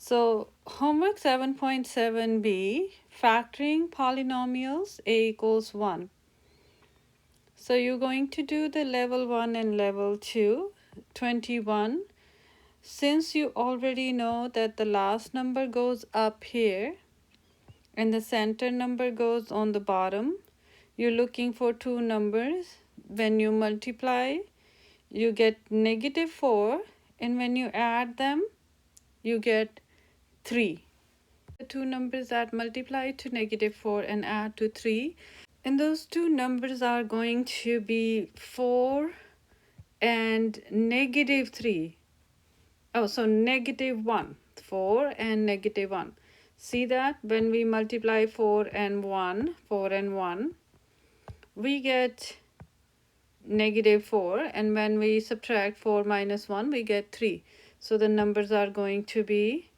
So homework 7.7b, factoring polynomials a equals 1. So you're going to do the level 1 and level 2, 21. Since you already know that the last number goes up here and the center number goes on the bottom, you're looking for two numbers. When you multiply, you get -4, and when you add them, you get 3. The two numbers that multiply to -4 and add to 3, and those two numbers are going to be 4 and -3. Oh, so -1, 4 and -1. See that when we multiply 4 and 1, we get -4, and when we subtract 4 minus 1, we get 3. So the numbers are going to be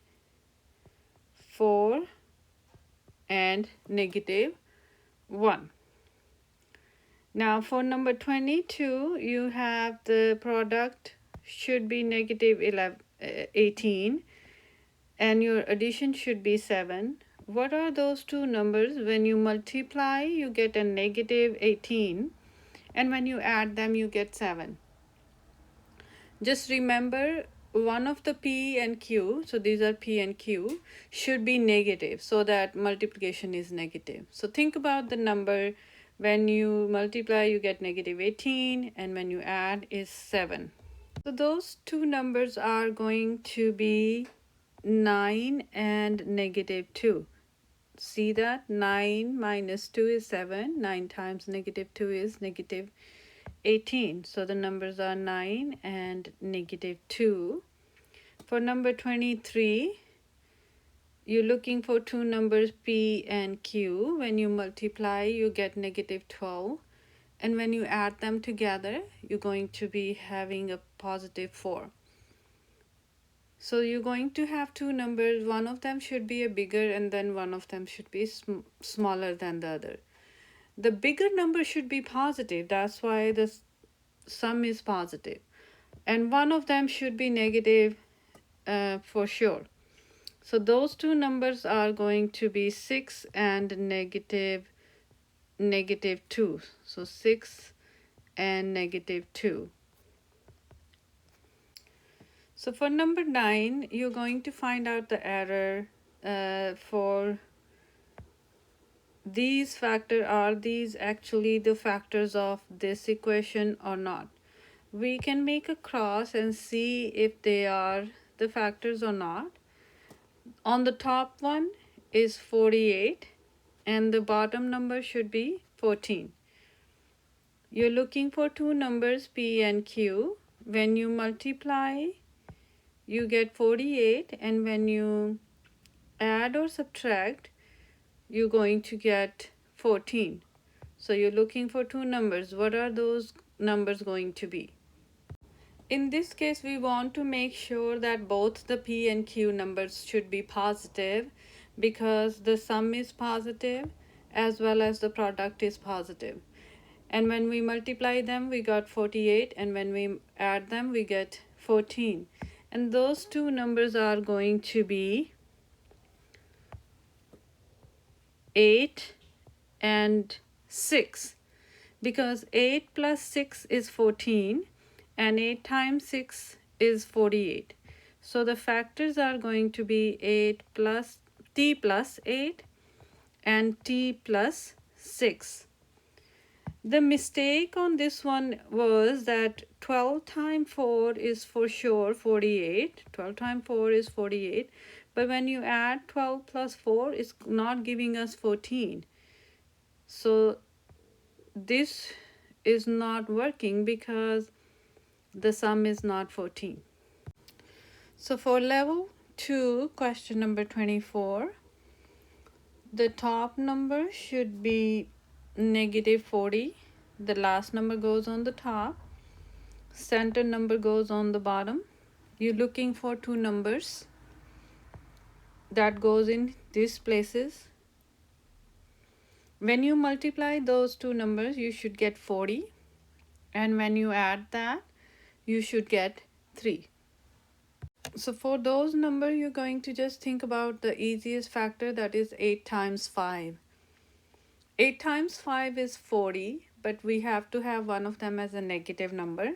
4 and -1. Now for number 22, you have the product should be -18 and your addition should be 7. What are those two numbers? When you multiply, you get a -18, and when you add them, you get 7. Just remember, one of the P and Q, so these are P and Q, should be negative so that multiplication is negative. So think about the number. When you multiply, you get -18, and when you add is 7. So those two numbers are going to be 9 and -2. See that? 9 minus 2 is 7. 9 times -2 is -18. So the numbers are 9 and -2. For number 23, you're looking for two numbers P and Q. When you multiply, you get -12. And when you add them together, you're going to be having a +4. So you're going to have two numbers. One of them should be a bigger, and then one of them should be smaller than the other. The bigger number should be positive. That's why the sum is positive. And one of them should be negative for sure. So those two numbers are going to be 6 and -2. So 6 and -2. So for number 9, you're going to find out the error for these factors. Are these actually the factors of this equation or not? We can make a cross and see if they are the factors or not. On the top one is 48, and the bottom number should be 14. You're looking for two numbers P and Q. When you multiply, you get 48, and when you add or subtract, you're going to get 14. So you're looking for two numbers. What are those numbers going to be? In this case, we want to make sure that both the P and Q numbers should be positive, because the sum is positive as well as the product is positive. And when we multiply them, we got 48, and when we add them, we get 14. And those two numbers are going to be 8 and 6, because 8 plus 6 is 14, and 8 times 6 is 48. So the factors are going to be 8 plus t plus 8 and t plus 6. The mistake on this one was that 12 times 4 is for sure 48. 12 times 4 is 48. But when you add 12 plus 4, it's not giving us 14. So this is not working because the sum is not 14. So for level 2, question number 24, the top number should be -40. The last number goes on the top. Center number goes on the bottom. You're looking for two numbers that goes in these places. When you multiply those two numbers, you should get 40. And when you add that, you should get 3. So for those numbers, you're going to just think about the easiest factor, that is 8 times 5. 8 times 5 is 40, but we have to have one of them as a negative number.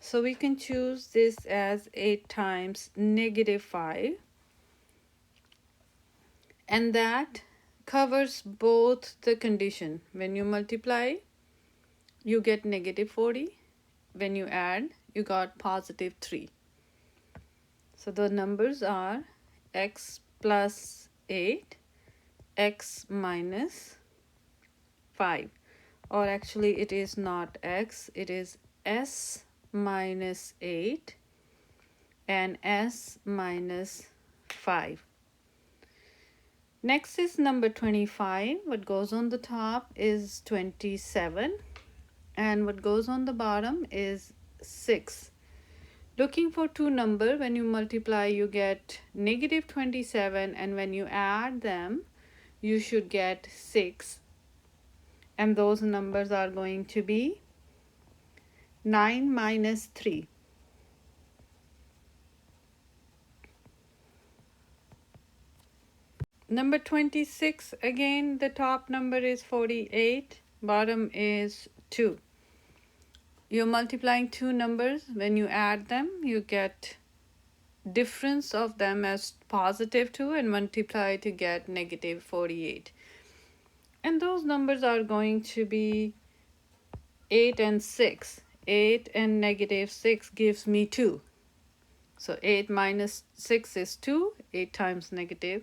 So we can choose this as 8 times negative 5. And that covers both the condition. When you multiply, you get negative 40. When you add, you got positive 3. So the numbers are x plus 8, x minus 5. Or actually it is not x, it is s minus 8 and s minus 5. Next is number 25. What goes on the top is 27 and what goes on the bottom is 6. Looking for two numbers, when you multiply you get negative 27 and when you add them you should get 6. And those numbers are going to be 9 minus 3. Number 26, again the top number is 48, bottom is 2. You're multiplying two numbers. When you add them, you get difference of them as positive 2 and multiply to get negative 48. And those numbers are going to be 8 and 6. 8 and negative 6 gives me 2. So 8 minus 6 is 2. 8 times negative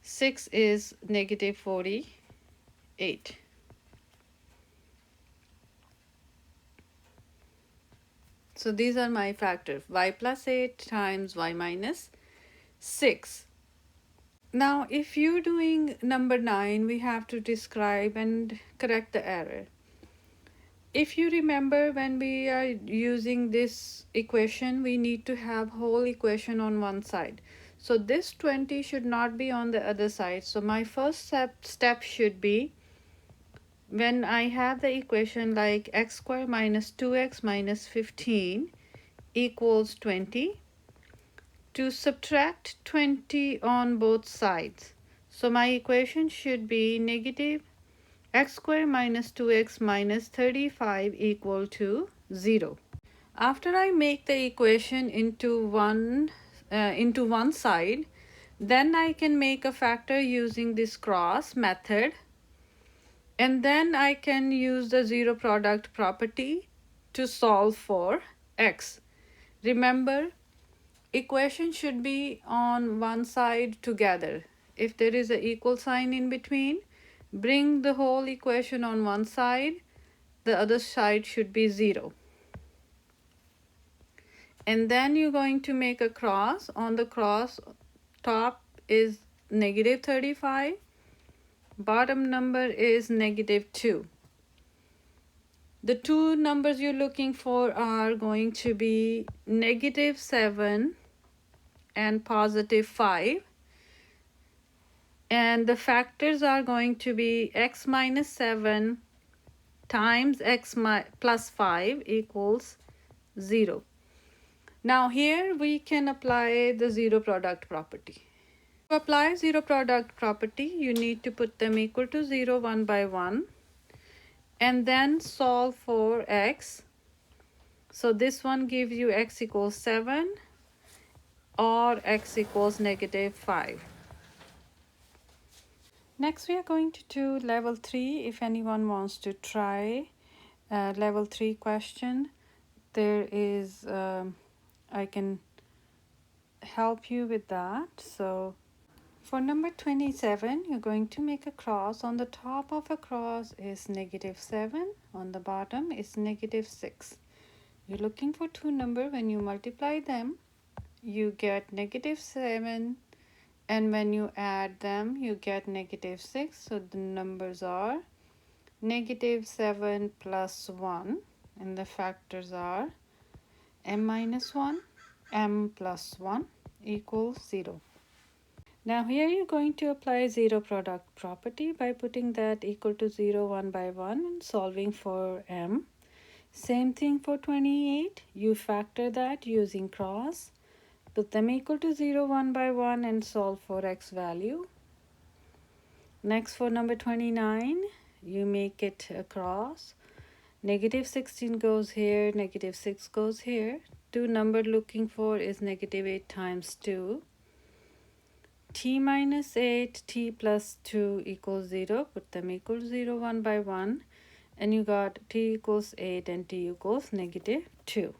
6 is negative 48. So these are my factors, y plus 8 times y minus 6. Now if you're doing number 9, we have to describe and correct the error. If you remember, when we are using this equation, we need to have whole equation on one side. So this 20 should not be on the other side. So my first step should be, when I have the equation like x squared minus 2x minus 15 equals 20, to subtract 20 on both sides. So my equation should be negative x squared minus 2x minus 35 equal to 0. After I make the equation into one side, then I can make a factor using this cross method. And then I can use the zero product property to solve for x. Remember, equation should be on one side together. If there is an equal sign in between, bring the whole equation on one side, the other side should be 0. And then you're going to make a cross. On the cross, top is negative 35. Bottom number is negative 2. The two numbers you're looking for are going to be negative 7 and positive 5. And the factors are going to be x minus 7 times x plus 5 equals 0. Now here we can apply the zero product property. To apply zero product property, you need to put them equal to 0 one by one and then solve for x. So this one gives you x equals 7 or x equals negative 5. Next we are going to do level 3. If anyone wants to try level 3 question, there is I can help you with that. So for number 27, you're going to make a cross. On the top of a cross is negative 7. On the bottom is negative 6. You're looking for two numbers. When you multiply them, you get negative 7. And when you add them, you get negative 6. So the numbers are negative 7 plus 1. And the factors are m minus 1, m plus 1 equals 0. Now here you're going to apply zero product property by putting that equal to 0 one by one and solving for m. Same thing for 28. You factor that using cross. Put them equal to 0 one by one and solve for x value. Next for number 29, you make it a cross. Negative 16 goes here, negative 6 goes here. Two number looking for is negative 8 times 2. T minus 8, t plus 2 equals 0. Put them equal to 0 one by one. And you got t equals 8 and t equals negative 2.